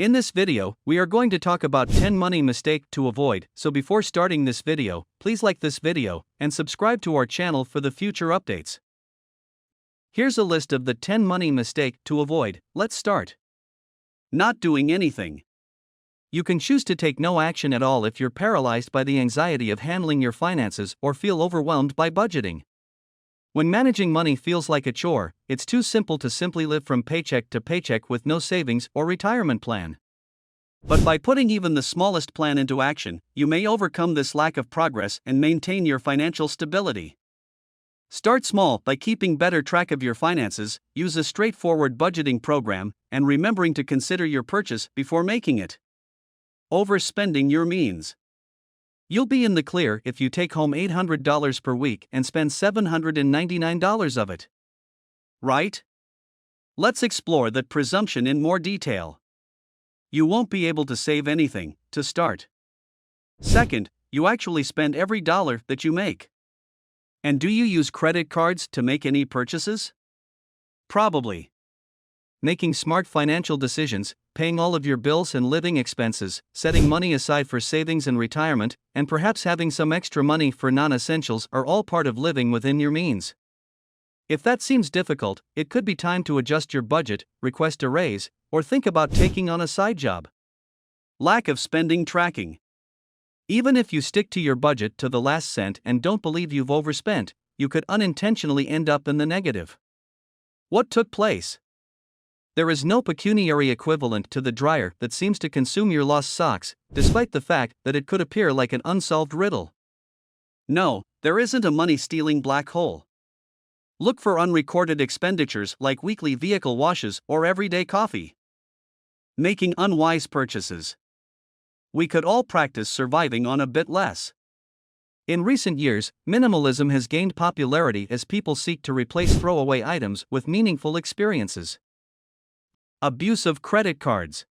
In this video, we are going to talk about 10 money mistake to avoid, so before starting this video, please like this video and subscribe to our channel for the future updates. Here's a list of the 10 money mistake to avoid. Let's start. Not doing anything. You can choose to take no action at all if you're paralyzed by the anxiety of handling your finances or feel overwhelmed by budgeting. When managing money feels like a chore, it's too simple to simply live from paycheck to paycheck with no savings or retirement plan. But by putting even the smallest plan into action, you may overcome this lack of progress and maintain your financial stability. Start small by keeping better track of your finances, use a straightforward budgeting program, and remembering to consider your purchase before making it. Overspending your means. You'll be in the clear if you take home $800 per week and spend $799 of it. Right? Let's explore that presumption in more detail. You won't be able to save anything, to start. Second, you actually spend every dollar that you make. And do you use credit cards to make any purchases? Probably. Making smart financial decisions, paying all of your bills and living expenses, setting money aside for savings and retirement, and perhaps having some extra money for non-essentials are all part of living within your means. If that seems difficult, it could be time to adjust your budget, request a raise, or think about taking on a side job. Lack of spending tracking. Even if you stick to your budget to the last cent and don't believe you've overspent, you could unintentionally end up in the negative. What took place? There is no pecuniary equivalent to the dryer that seems to consume your lost socks, despite the fact that it could appear like an unsolved riddle. No, there isn't a money-stealing black hole. Look for unrecorded expenditures like weekly vehicle washes or everyday coffee. Making unwise purchases. We could all practice surviving on a bit less. In recent years, minimalism has gained popularity as people seek to replace throwaway items with meaningful experiences. Abuse of credit cards.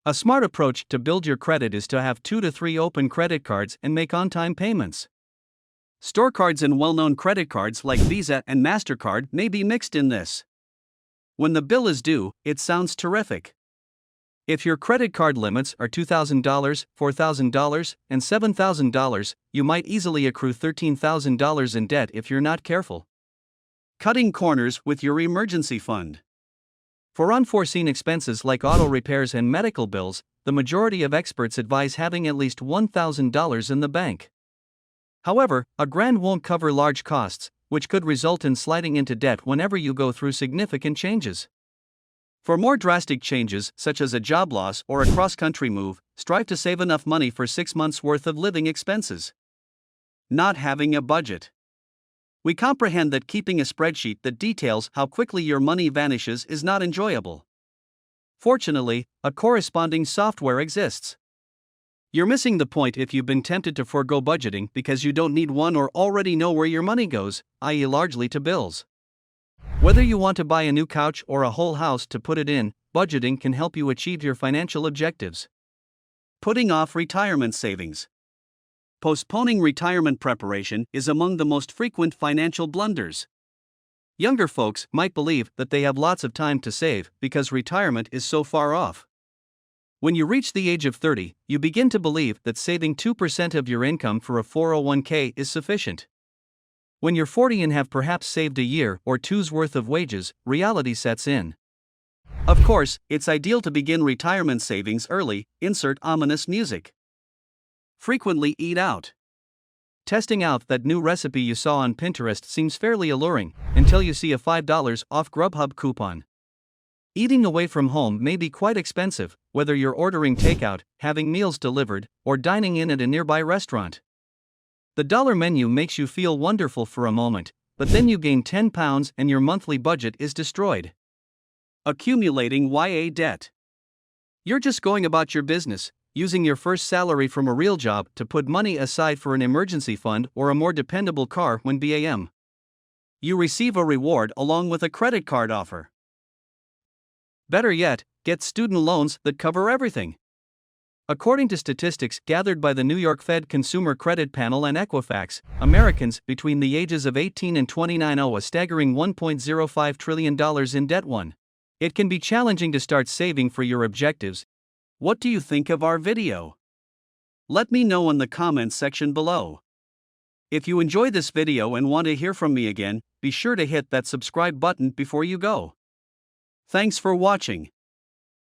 A smart approach to build your credit is to have 2 to 3 open credit cards and make on-time payments. Store cards and well-known credit cards like Visa and MasterCard may be mixed in this. When the bill is due, it sounds terrific. If your credit card limits are $2,000, $4,000, and $7,000, you might easily accrue $13,000 in debt if you're not careful. Cutting corners with your emergency fund. For unforeseen expenses like auto repairs and medical bills, the majority of experts advise having at least $1,000 in the bank. However, a grand won't cover large costs, which could result in sliding into debt whenever you go through significant changes. For more drastic changes, such as a job loss or a cross-country move, strive to save enough money for 6 months' worth of living expenses. Not having a budget. We comprehend that keeping a spreadsheet that details how quickly your money vanishes is not enjoyable. Fortunately, a corresponding software exists. You're missing the point if you've been tempted to forego budgeting because you don't need one or already know where your money goes, i.e., largely to bills. Whether you want to buy a new couch or a whole house to put it in, budgeting can help you achieve your financial objectives. Putting off retirement savings. Postponing retirement preparation is among the most frequent financial blunders. Younger folks might believe that they have lots of time to save because retirement is so far off. When you reach the age of 30, you begin to believe that saving 2% of your income for a 401k is sufficient. When you're 40 and have perhaps saved a year or two's worth of wages, reality sets in. Of course, it's ideal to begin retirement savings early, insert ominous music. Frequently eat out. Testing out that new recipe you saw on Pinterest seems fairly alluring, until you see a $5 off Grubhub coupon. Eating away from home may be quite expensive, whether you're ordering takeout, having meals delivered, or dining in at a nearby restaurant. The dollar menu makes you feel wonderful for a moment, but then you gain 10 pounds and your monthly budget is destroyed. Accumulating YA debt. You're just going about your business, using your first salary from a real job to put money aside for an emergency fund or a more dependable car when BAM. You receive a reward along with a credit card offer. Better yet, get student loans that cover everything. According to statistics gathered by the New York Fed Consumer Credit Panel and Equifax, Americans between the ages of 18 and 29 owe a staggering $1.05 trillion in debt. It can be challenging to start saving for your objectives, What do you think of our video? Let me know in the comments section below. If you enjoy this video and want to hear from me again, be sure to hit that subscribe button before you go. Thanks for watching.